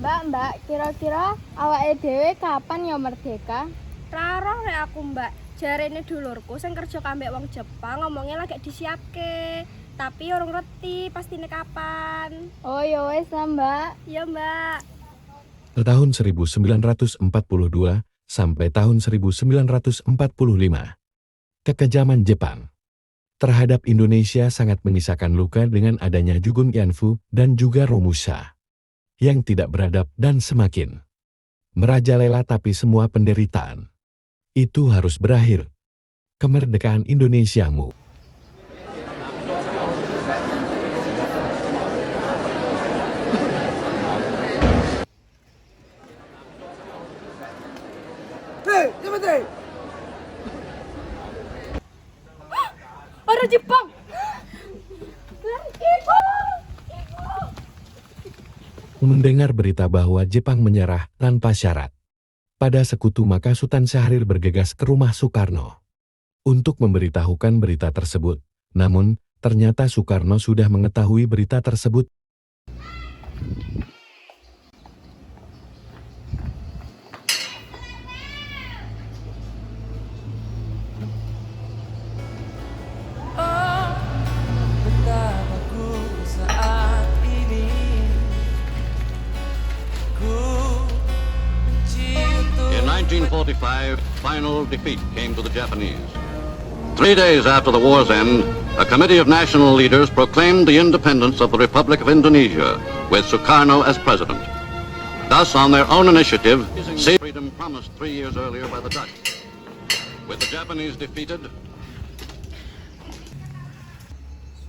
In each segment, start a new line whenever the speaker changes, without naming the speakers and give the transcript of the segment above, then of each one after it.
Mbak, kira-kira awake dhewe kapan ya merdeka?
Raro rek aku mbak, jarene dulurku sing kerja kambek wong Jepang ngomongnya lagi disiapke. Tapi orang ngerti pastine kapan.
Oh ya wes lah Mbak.
Iya mbak.
Tahun 1942 sampai tahun 1945, kekejaman Jepang terhadap Indonesia sangat menyisakan luka dengan adanya Jugun Yanfu dan juga Romusha yang tidak beradab dan semakin merajalela, tapi semua penderitaan itu harus berakhir. Kemerdekaan Indonesiamu.
Orang Jepang.
Mendengar berita bahwa Jepang menyerah tanpa syarat pada sekutu, maka Sultan Syahrir bergegas ke rumah Soekarno untuk memberitahukan berita tersebut. Namun, ternyata Soekarno sudah mengetahui berita tersebut.
In 1945, final defeat came to the Japanese. 3 days after the war's end, a committee of national leaders proclaimed the independence of the Republic of Indonesia, with Sukarno as president. Thus, on their own initiative, sea freedom promised 3 years earlier by the Dutch. With the Japanese defeated,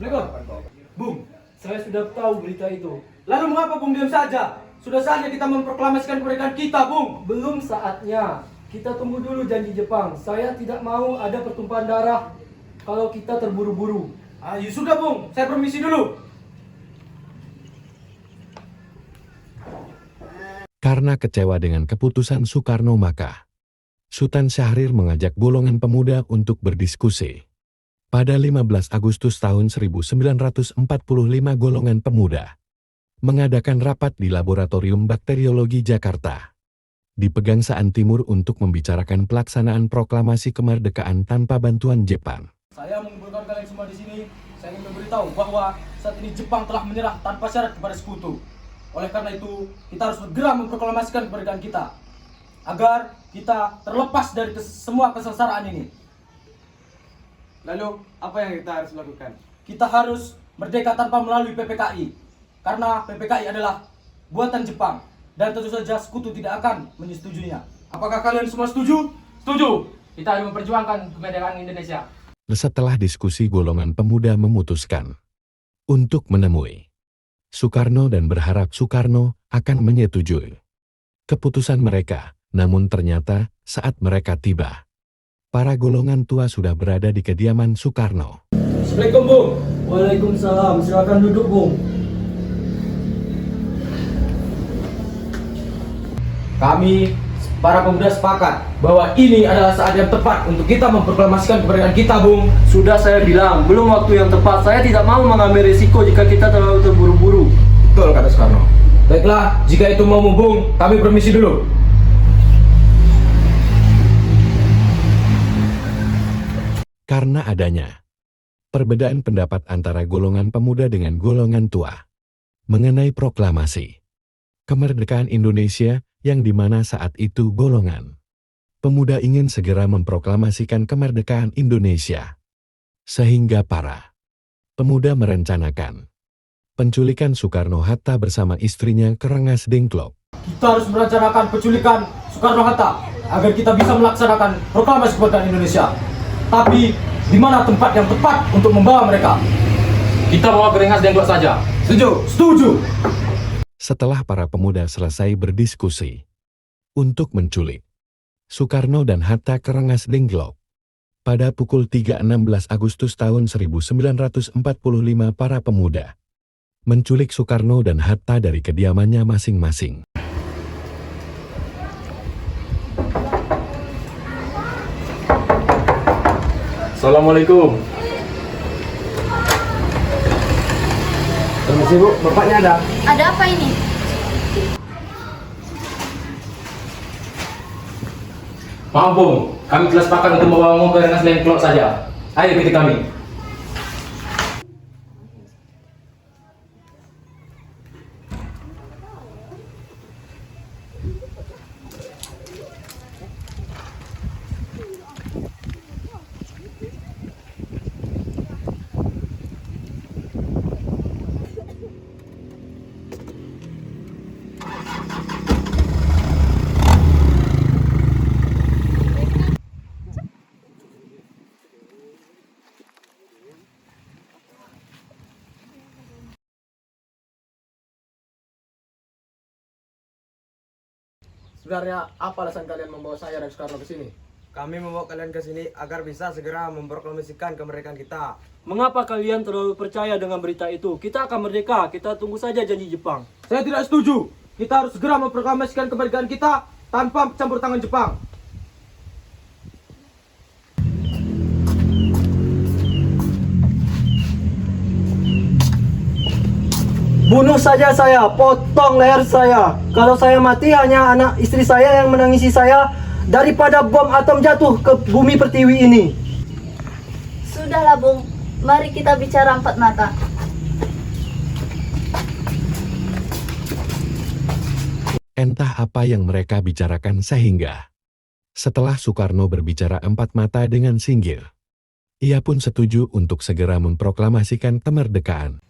Assalamualaikum. Bung, saya sudah tahu berita itu. Lalu mengapa Bung diam saja? Sudah saatnya kita memproklamasikan kemerdekaan kita, Bung.
Belum saatnya. Kita tunggu dulu janji Jepang. Saya tidak mau ada pertumpahan darah kalau kita terburu-buru.
Ya sudah, Bung. Saya permisi dulu.
Karena kecewa dengan keputusan Soekarno, maka Sultan Syahrir mengajak golongan pemuda untuk berdiskusi. Pada 15 Agustus tahun 1945, golongan pemuda mengadakan rapat di Laboratorium Bakteriologi Jakarta di Pegangsaan Timur untuk membicarakan pelaksanaan proklamasi kemerdekaan tanpa bantuan Jepang.
Saya mengumpulkan kalian semua di sini. Saya ingin memberitahu bahwa saat ini Jepang telah menyerah tanpa syarat kepada sekutu. Oleh karena itu, kita harus segera memproklamasikan kemerdekaan kita agar kita terlepas dari semua kesengsaraan ini.
Lalu, apa yang kita harus lakukan?
Kita harus merdeka tanpa melalui PPKI. Karena PPKI adalah buatan Jepang. Dan tentu saja sekutu tidak akan menyetujuinya. Apakah kalian semua setuju?
Setuju. Kita harus memperjuangkan kemerdekaan Indonesia.
Setelah diskusi, golongan pemuda memutuskan untuk menemui Soekarno dan berharap Soekarno akan menyetujui keputusan mereka. Namun ternyata saat mereka tiba, para golongan tua sudah berada di kediaman Soekarno.
Assalamualaikum, Bung.
Waalaikumsalam. Silakan duduk, Bung.
Kami para pemuda sepakat bahwa ini adalah saat yang tepat untuk kita memproklamasikan kemerdekaan kita, Bung.
Sudah saya bilang, belum waktu yang tepat. Saya tidak mau mengambil risiko jika kita terlalu terburu-buru.
Betul kata Soekarno. Baiklah, jika itu mau, Bung, kami permisi dulu.
Karena adanya perbedaan pendapat antara golongan pemuda dengan golongan tua mengenai proklamasi kemerdekaan Indonesia, yang dimana saat itu golongan pemuda ingin segera memproklamasikan kemerdekaan Indonesia, sehingga para pemuda merencanakan penculikan Soekarno-Hatta bersama istrinya ke Rengas Dengklok.
Kita harus merencanakan penculikan Soekarno-Hatta agar kita bisa melaksanakan proklamasi kemerdekaan Indonesia. Tapi di mana tempat yang tepat untuk membawa mereka?
Kita bawa ke Rengas Dengklok saja.
Setuju? Setuju.
Setelah para pemuda selesai berdiskusi untuk menculik Soekarno dan Hatta ke Rengas Dengklok, pada pukul 3.16 Agustus tahun 1945, para pemuda menculik Soekarno dan Hatta dari kediamannya masing-masing.
Assalamualaikum. Permisi Bu, bapaknya ada?
Ada apa ini?
Maaf Bung, kami telah sepakat untuk membawamu ke Rengas Land Club saja. Ayo ikuti kami. Sebenarnya apa alasan kalian membawa saya dan Soekarno ke sini?
Kami membawa kalian ke sini agar bisa segera memproklamasikan kemerdekaan kita.
Mengapa kalian terlalu percaya dengan berita itu? Kita akan merdeka, kita tunggu saja janji Jepang.
Saya tidak setuju. Kita harus segera memproklamasikan kemerdekaan kita tanpa campur tangan Jepang.
Bunuh saja saya, potong leher saya. Kalau saya mati hanya anak istri saya yang menangisi saya daripada bom atom jatuh ke bumi pertiwi ini.
Sudahlah Bung, mari kita bicara empat mata.
Entah apa yang mereka bicarakan sehingga setelah Soekarno berbicara empat mata dengan singgir, ia pun setuju untuk segera memproklamasikan kemerdekaan.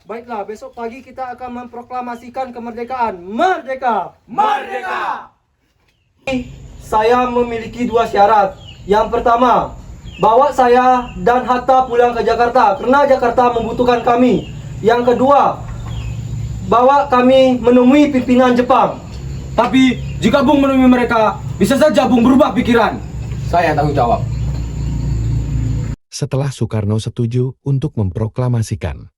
Baiklah, besok pagi kita akan memproklamasikan kemerdekaan. Merdeka!
Merdeka!
Saya memiliki dua syarat. Yang pertama, bawa saya dan Hatta pulang ke Jakarta karena Jakarta membutuhkan kami. Yang kedua, bawa kami menemui pimpinan Jepang.
Tapi jika Bung menemui mereka, bisa saja Bung berubah pikiran. Saya tanggung jawab.
Setelah Soekarno setuju untuk memproklamasikan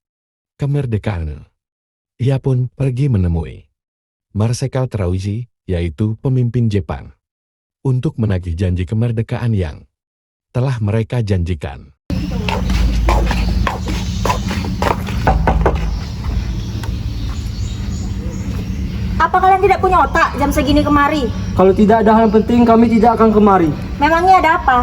kemerdekaan, ia pun pergi menemui Marsekal Terauchi, yaitu pemimpin Jepang, untuk menagih janji kemerdekaan yang telah mereka janjikan.
Apa kalian tidak punya otak jam segini kemari?
Kalau tidak ada hal penting, kami tidak akan kemari.
Memangnya ada apa?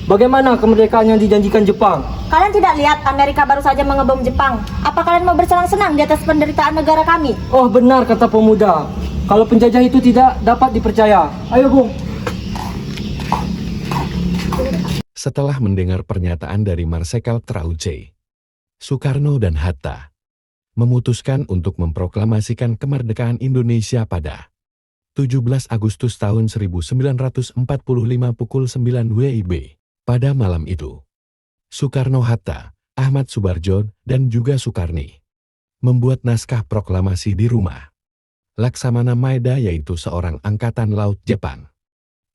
Bagaimana kemerdekaan yang dijanjikan Jepang?
Kalian tidak lihat Amerika baru saja mengebom Jepang? Apa kalian mau bersenang-senang di atas penderitaan negara kami?
Oh benar kata pemuda, kalau penjajah itu tidak dapat dipercaya. Ayo Bung.
Setelah mendengar pernyataan dari Marsekal Terauchi, Soekarno dan Hatta memutuskan untuk memproklamasikan kemerdekaan Indonesia pada 17 Agustus tahun 1945 pukul 9 WIB. Pada malam itu, Soekarno-Hatta, Ahmad Subarjo, dan juga Sukarni membuat naskah proklamasi di rumah Laksamana Maeda, yaitu seorang angkatan laut Jepang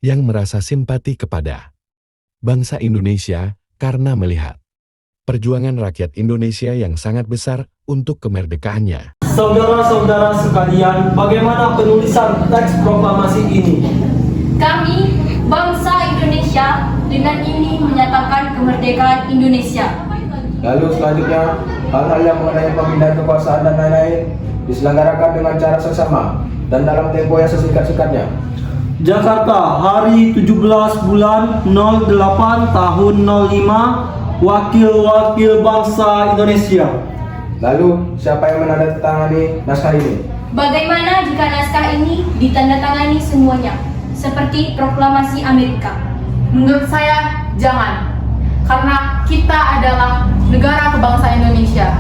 yang merasa simpati kepada bangsa Indonesia karena melihat perjuangan rakyat Indonesia yang sangat besar untuk kemerdekaannya.
Saudara-saudara sekalian, bagaimana penulisan teks proklamasi ini?
Kami, bangsa Indonesia, dengan ini menyatakan kemerdekaan Indonesia.
Lalu selanjutnya, hal-hal yang mengenai pemindahan kekuasaan dan lain-lain diselenggarakan dengan cara seksama dan dalam tempo yang sesingkat-singkatnya.
Jakarta, hari 17 bulan 08 tahun 05, Wakil-wakil bangsa Indonesia.
Lalu, siapa yang menandatangani naskah ini?
Bagaimana jika naskah ini ditandatangani semuanya, seperti proklamasi Amerika?
Menurut saya, jangan. Karena kita adalah negara kebangsaan Indonesia.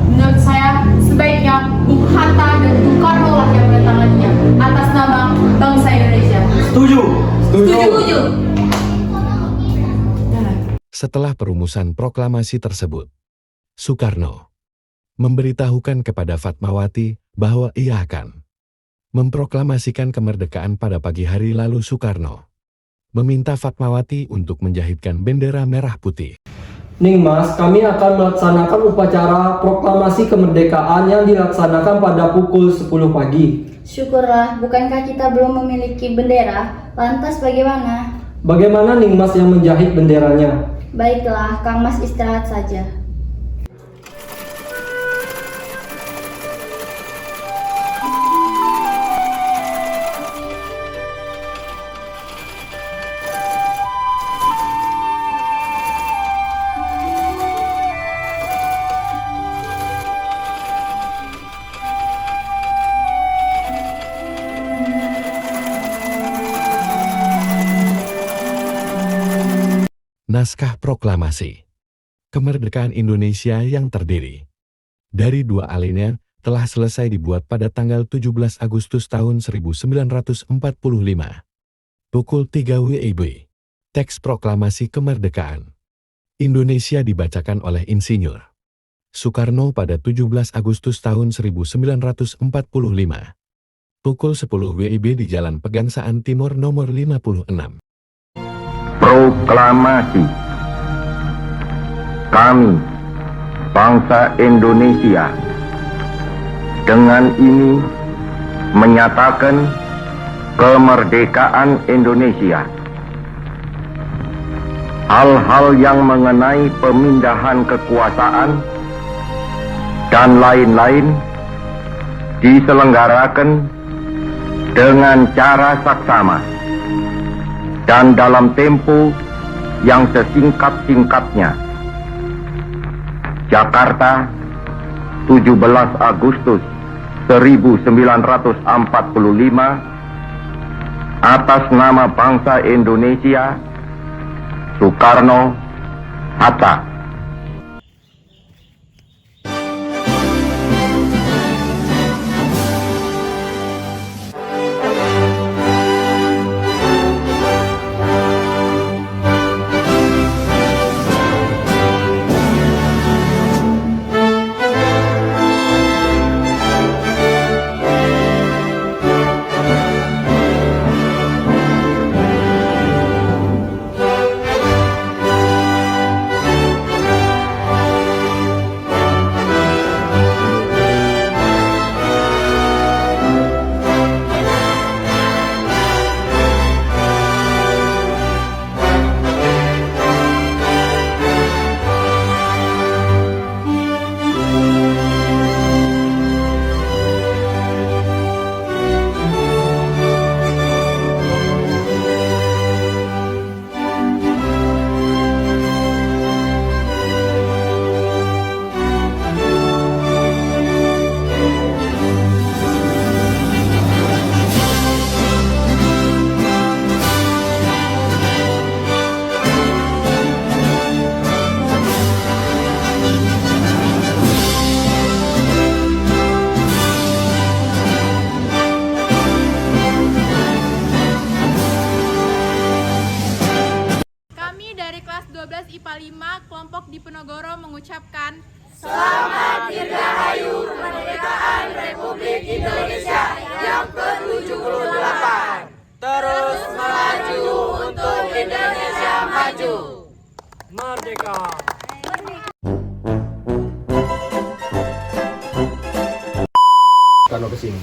Menurut saya, sebaiknya Bung Hatta dan Bung Karno lah yang menandatanganinya atas nama bangsa Indonesia.
Setuju?
Setuju.
Setelah perumusan proklamasi tersebut, Soekarno memberitahukan kepada Fatmawati bahwa ia akan memproklamasikan kemerdekaan pada pagi hari. Lalu Soekarno meminta Fatmawati untuk menjahitkan bendera merah putih.
Ningmas, kami akan melaksanakan upacara proklamasi kemerdekaan yang dilaksanakan pada pukul 10 pagi.
Syukurlah, bukankah kita belum memiliki bendera? Lantas bagaimana?
Bagaimana Ningmas yang menjahit benderanya?
Baiklah, Kang Mas istirahat saja.
Naskah Proklamasi Kemerdekaan Indonesia yang terdiri dari 2 alinea telah selesai dibuat pada tanggal 17 Agustus tahun 1945. Pukul 3 WIB. Teks Proklamasi Kemerdekaan Indonesia dibacakan oleh Insinyur Soekarno pada 17 Agustus tahun 1945. Pukul 10 WIB di Jalan Pegangsaan Timur nomor 56.
Proklamasi. Kami, bangsa Indonesia, dengan ini menyatakan kemerdekaan Indonesia. Hal-hal yang mengenai pemindahan kekuasaan dan lain-lain diselenggarakan dengan cara saksama dan dalam tempo yang sesingkat-singkatnya. Jakarta, 17 Agustus 1945, atas nama bangsa Indonesia, Soekarno, Hatta.
Dari kelas 12 IPA 5 kelompok Diponegoro mengucapkan
Selamat Dirgahayu Kemerdekaan Republik Indonesia yang ke-78. Terus melaju untuk Indonesia maju.
Merdeka.
Soekarno kesini.